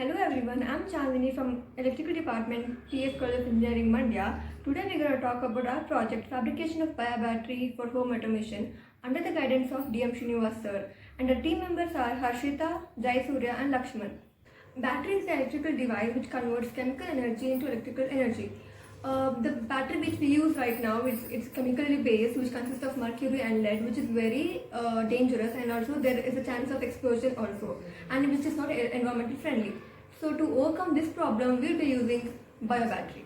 Hello everyone, I'm Chandini from Electrical Department, TS College of Engineering, Mandya. Today we're going to talk about our project, Fabrication of Bio Battery for Home Automation, under the guidance of DM Srinivas sir. And our team members are Harshita, Jai Surya and Lakshman. Battery is an electrical device which converts chemical energy into electrical energy. The battery which we use right now it's chemically based, which consists of mercury and lead, which is very dangerous, and also there is a chance of explosion also, and which is not environmental friendly. So to overcome this problem, we'll be using bio battery.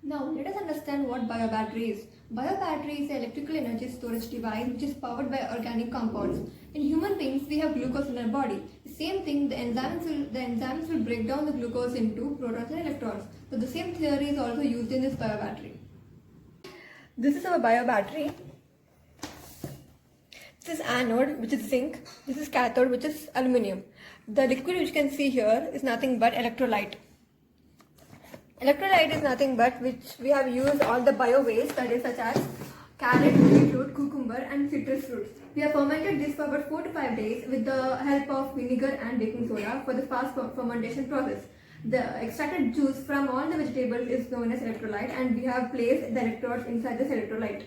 Now let us understand what biobattery is. Biobattery is an electrical energy storage device which is powered by organic compounds. In human beings, we have glucose in our body. The same thing, the enzymes will break down the glucose into protons and electrons. So the same theory is also used in this biobattery. This is our biobattery. This is anode, which is zinc. This is cathode, which is aluminium. The liquid which you can see here is nothing but electrolyte. Electrolyte is nothing but which we have used all the bio waste, that is such as carrot, beetroot, cucumber and citrus fruits. We have fermented this for about 4 to 5 days with the help of vinegar and baking soda for the fast fermentation process. The extracted juice from all the vegetables is known as electrolyte, and we have placed the electrodes inside this electrolyte.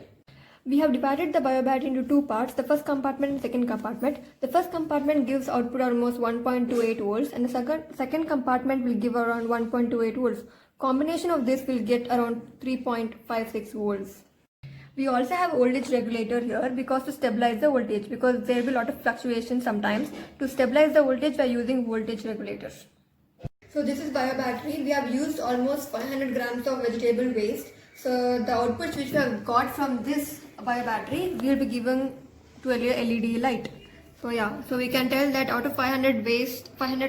We have divided the biobattery into two parts, the first compartment and second compartment. The first compartment gives output almost 1.28 volts and the second compartment will give around 1.28 volts. Combination of this will get around 3.56 volts. We also have voltage regulator here because to stabilize the voltage, because there will be a lot of fluctuations sometimes. To stabilize the voltage, we are using voltage regulators. So this is biobattery. We have used almost 500 grams of vegetable waste. So the outputs which we have got from this biobattery will be given to a LED light. So we can tell that out of 500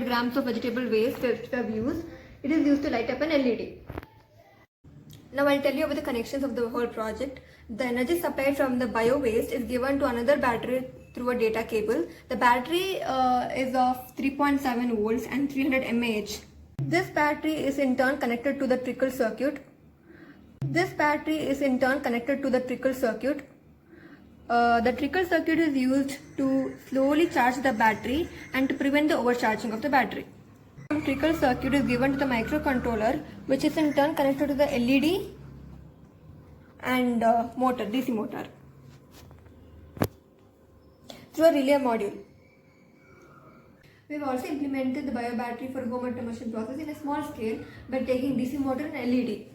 grams of vegetable waste which we have used, it is used to light up an LED. Now I'll tell you about the connections of the whole project. The energy supplied from the bio waste is given to another battery through a data cable. The battery is of 3.7 volts and 300 mAh. This battery is in turn connected to the trickle circuit. The trickle circuit is used to slowly charge the battery and to prevent the overcharging of the battery. Trickle circuit is given to the microcontroller, which is in turn connected to the LED and motor, DC motor, through a relay module. We have also implemented the biobattery for home automation process in a small scale by taking DC motor and LED.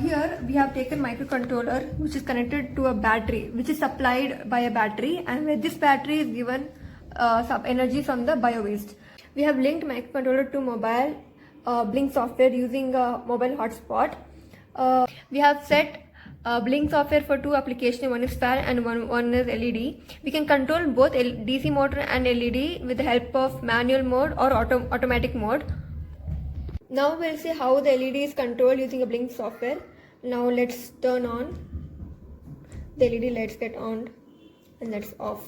Here we have taken microcontroller which is connected to a battery which is supplied by a battery, and where this battery is given some energy from the bio waste. We have linked microcontroller to mobile Blink software using a mobile hotspot. We have set Blink software for two applications, one is fan and one is LED. We can control both DC motor and LED with the help of manual mode or automatic mode. Now we'll see how the LED is controlled using a Blink software. Now let's turn on. The LED lights get on and that's off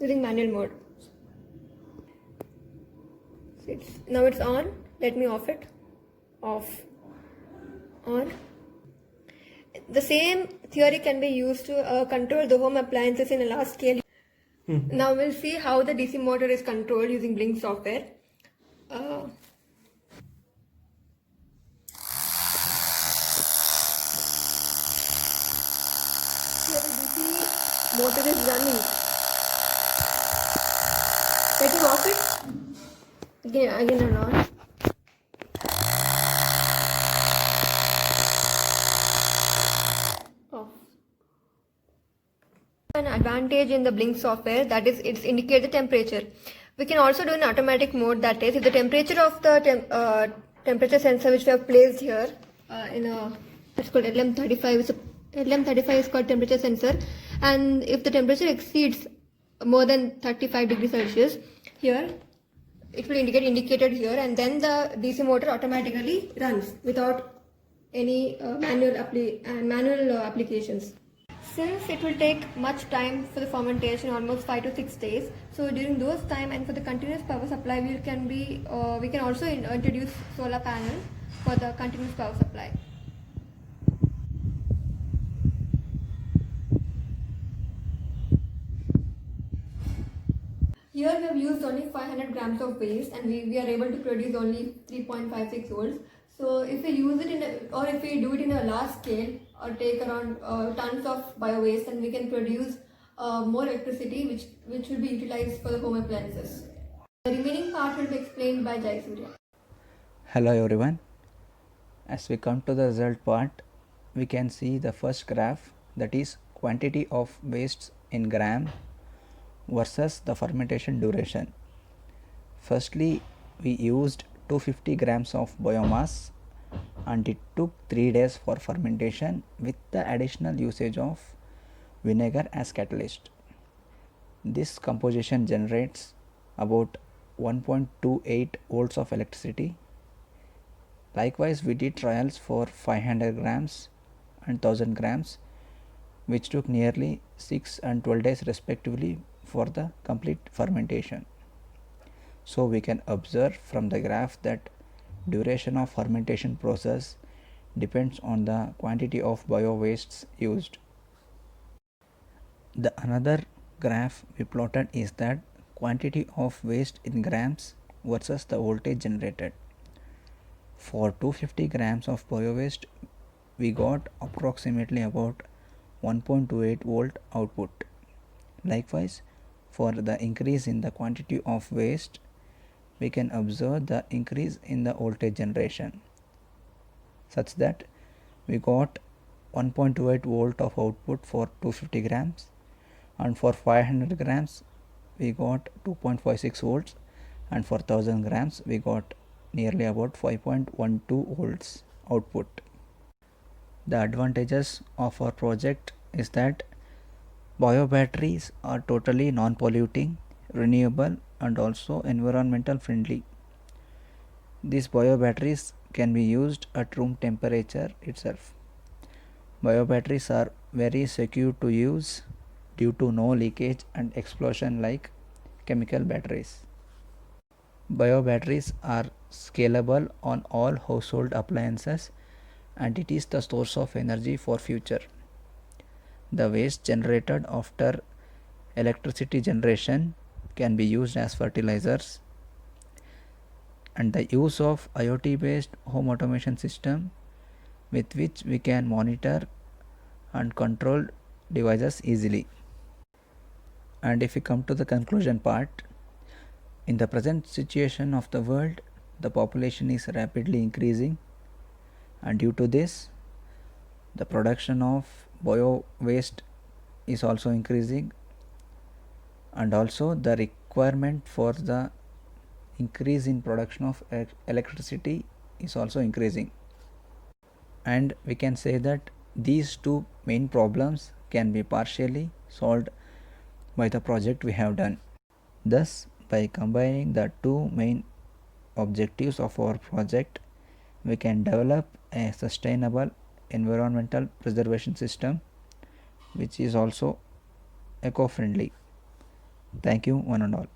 using manual mode. Now it's on. Let me off it. Off. On. The same theory can be used to control the home appliances in a large scale. Now we'll see how the DC motor is controlled using Blink software. Here the DC motor is running. Let me off it. Again and on. Off. An advantage in the Blink software, that is, it's indicate the temperature. We can also do an automatic mode, that is, if the temperature of the temperature sensor which we have placed here it's called LM35. LM35 is called temperature sensor, and if the temperature exceeds more than 35 degrees Celsius, here it will indicated here, and then the DC motor automatically runs without any manual applications. Since it will take much time for the fermentation, almost 5 to 6 days, so during those time and for the continuous power supply, we can also introduce solar panel for the continuous power supply. Here we have used only 500 grams of waste and we are able to produce only 3.56 volts. So if we use it or if we do it in a large scale or take around tons of bio waste, and we can produce more electricity which will be utilized for the home appliances. The remaining part will be explained by Jai Surya. Hello everyone. As we come to the result part, we can see the first graph, that is quantity of wastes in gram versus the fermentation duration. Firstly, we used 250 grams of biomass and it took 3 days for fermentation with the additional usage of vinegar as catalyst. This composition generates about 1.28 volts of electricity. Likewise, we did trials for 500 grams and 1000 grams, which took nearly 6 and 12 days respectively for the complete fermentation. So we can observe from the graph that duration of fermentation process depends on the quantity of bio wastes used. The another graph we plotted is that quantity of waste in grams versus the voltage generated. For 250 grams of bio waste, we got approximately about 1.28 volt output. Likewise, for the increase in the quantity of waste, we can observe the increase in the voltage generation, such that we got 1.28 volt of output for 250 grams, and for 500 grams we got 2.56 volts, and for 1000 grams we got nearly about 5.12 volts output. The advantages of our project is that bio batteries are totally non-polluting, renewable and also environmental friendly. These bio batteries can be used at room temperature itself. Bio batteries are very secure to use due to no leakage and explosion like chemical batteries. Bio batteries are scalable on all household appliances and it is the source of energy for future. The waste generated after electricity generation can be used as fertilizers, and the use of IoT based home automation system with which we can monitor and control devices easily. And if we come to the conclusion part, in the present situation of the world, the population is rapidly increasing, and due to this, the production of bio waste is also increasing, and also the requirement for the increase in production of electricity is also increasing. And we can say that these two main problems can be partially solved by the project we have done. Thus, by combining the two main objectives of our project, we can develop a sustainable environmental preservation system which is also eco-friendly. Thank you one and all.